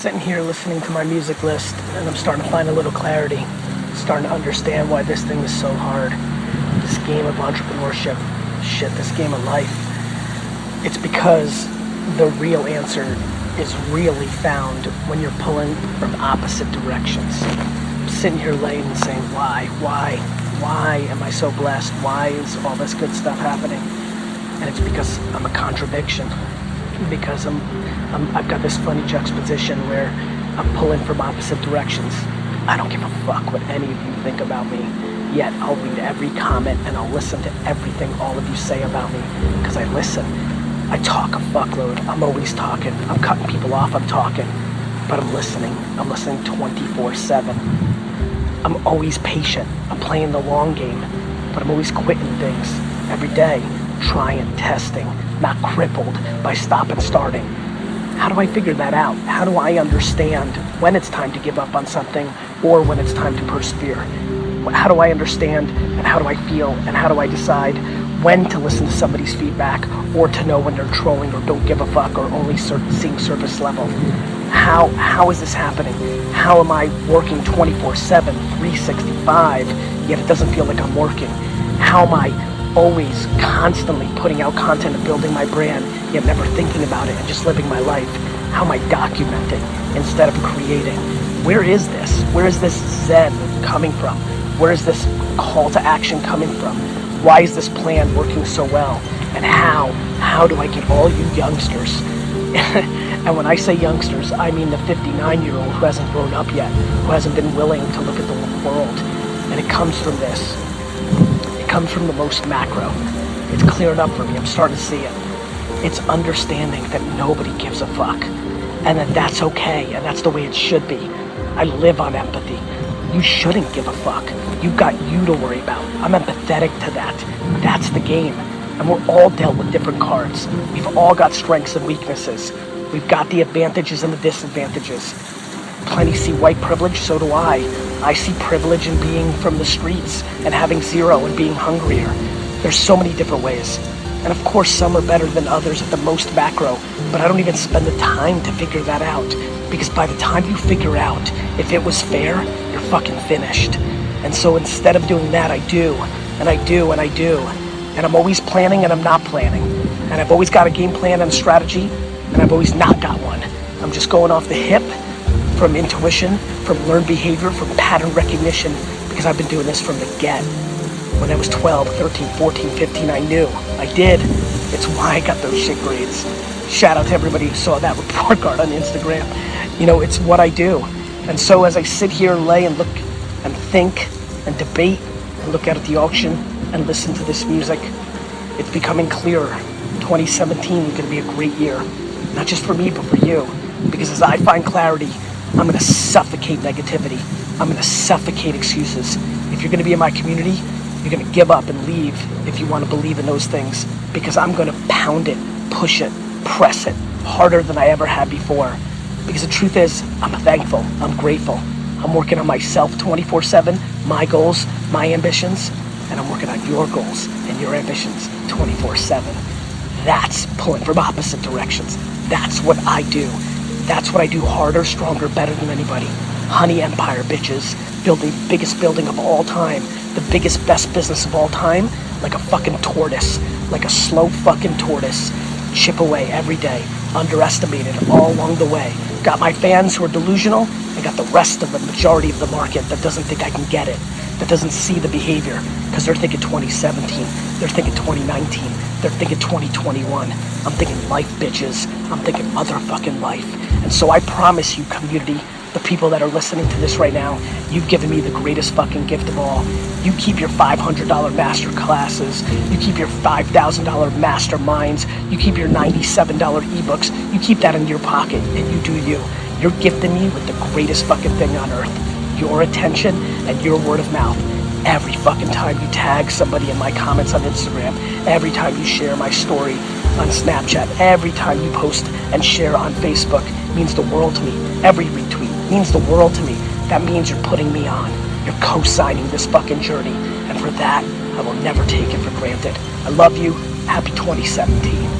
sitting here listening to my music list, and I'm starting to find a little clarity, starting to understand why this thing is so hard. This game of entrepreneurship, shit, this game of life. It's because the real answer is really found when you're pulling from opposite directions. I'm sitting here laying and saying, why am I so blessed? Why is all this good stuff happening? And it's because I'm a contradiction. Because I've got this funny juxtaposition where I'm pulling from opposite directions. I don't give a fuck what any of you think about me, yet I'll read every comment and I'll listen to everything all of you say about me, because I listen. I talk a fuckload. I'm always talking. I'm cutting people off, I'm talking, but I'm listening. I'm listening 24/7. I'm always patient. I'm playing the long game, but I'm always quitting things every day, trying, testing, not crippled by stop and starting. How do I figure that out? How do I understand when it's time to give up on something or when it's time to persevere? How do I understand, and how do I feel, and how do I decide when to listen to somebody's feedback or to know when they're trolling or don't give a fuck or only seeing surface level? How is this happening? How am I working 24/7, 365, yet it doesn't feel like I'm working? How am I always constantly putting out content and building my brand, yet never thinking about it and just living my life? How am I documenting instead of creating? Where is this? Where is this zen coming from? Where is this call to action coming from? Why is this plan working so well? And how do I get all you youngsters? And when I say youngsters, I mean the 59-year-old who hasn't grown up yet, who hasn't been willing to look at the world. And it comes from this. It comes from the most macro. It's clearing up for me. I'm starting to see it. It's understanding that nobody gives a fuck, and that that's okay, and that's the way it should be. I live on empathy. You shouldn't give a fuck. You've got you to worry about. I'm empathetic to that. That's the game. And we're all dealt with different cards. We've all got strengths and weaknesses. We've got the advantages and the disadvantages. Plenty see white privilege, so do I. I see privilege in being from the streets and having zero and being hungrier. There's so many different ways. And of course, some are better than others at the most macro, but I don't even spend the time to figure that out. Because by the time you figure out if it was fair, you're fucking finished. And so instead of doing that, I do, and I do, and I do. And I'm always planning and I'm not planning. And I've always got a game plan and a strategy, and I've always not got one. I'm just going off the hip, from intuition, from learned behavior, from pattern recognition, because I've been doing this from the get. When I was 12, 13, 14, 15, I knew. I did. It's why I got those shit grades. Shout out to everybody who saw that report card on Instagram. You know, it's what I do. And so as I sit here and lay and look and think and debate and look out at the auction and listen to this music, it's becoming clearer. 2017 is going to be a great year. Not just for me, but for you. Because as I find clarity, I'm going to suffocate negativity. I'm going to suffocate excuses. If you're going to be in my community, you're going to give up and leave if you want to believe in those things. Because I'm going to pound it, push it, press it harder than I ever had before. Because the truth is, I'm thankful, I'm grateful. I'm working on myself 24/7, my goals, my ambitions, and I'm working on your goals and your ambitions 24/7. That's pulling from opposite directions. That's what I do. That's what I do harder, stronger, better than anybody. Honey empire, bitches. Building the biggest building of all time. The biggest, best business of all time. Like a fucking tortoise. Like a slow fucking tortoise. Chip away every day. Underestimated all along the way. Got my fans who are delusional. I got the rest of the majority of the market that doesn't think I can get it. That doesn't see the behavior. Because they're thinking 2017. They're thinking 2019. They're thinking 2021. I'm thinking life, bitches. I'm thinking motherfucking life. And so I promise you, community, the people that are listening to this right now, you've given me the greatest fucking gift of all. You keep your $500 master classes. You keep your $5,000 masterminds. You keep your $97 ebooks. You keep that in your pocket, and you do you. You're gifting me with the greatest fucking thing on earth. Your attention and your word of mouth. Every fucking time you tag somebody in my comments on Instagram, every time you share my story on Snapchat, every time you post and share on Facebook means the world to me. Every retweet means the world to me. That means you're putting me on. You're co-signing this fucking journey. And for that, I will never take it for granted. I love you. Happy 2017.